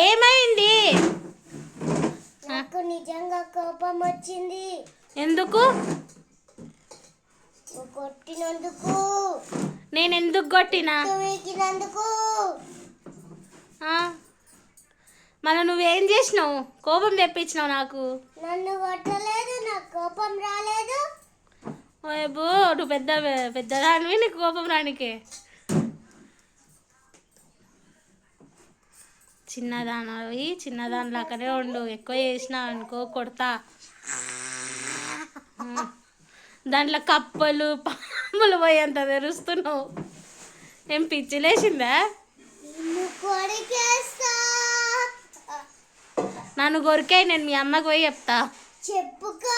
ఏమైంది? నాకు నిజంగా కోపం వచ్చింది. ఎందుకు? కొట్టినందుకు. నేను ఎందుకు కొట్టినా? వీకినందుకు. మళ్ళీ నువ్వేం చేసినావు? కోపం తెప్పించినావు నాకు. నన్ను కొట్టలేదు, నాకు కోపం రాలేదు. ఓయబ్బో, నువ్వు పెద్దదానివి, నీకు కోపం రానికే. చిన్నదానిలాగానే ఉండు. ఎక్కువ చేసినా అనుకో కొడతా. దాంట్లో కప్పలు పాములు పోయేంత తెరుస్తున్నావు. ఏం పిచ్చిలేసిందా? నన్ను కొరికే నేను మీ అమ్మకి పోయి చెప్తా. చెప్పుకో.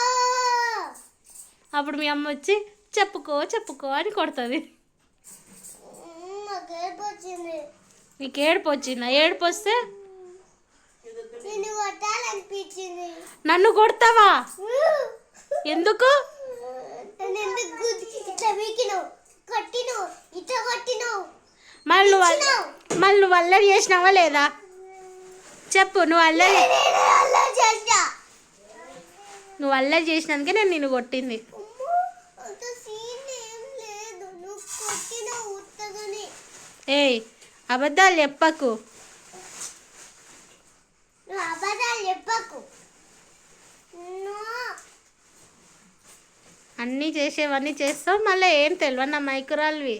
అప్పుడు మీ అమ్మ వచ్చి చెప్పుకో అని కొడుతుంది. నీకు ఏడుపు వచ్చిందా? ఏడుపు వస్తే నన్ను కొడతావా? ఎందుకు? మళ్ళీ నువ్వు అల్లరి చేసినావా లేదా? చెప్పు. నువ్వు అల్లరి చేసినందుకే నేను నిన్ను కొట్టింది. ఏయ్, అబద్ధాలు చెప్పకు. అన్నీ చేసేవన్నీ చేస్తావు, మళ్ళీ ఏం తెలియదు నా మైకురాలివి.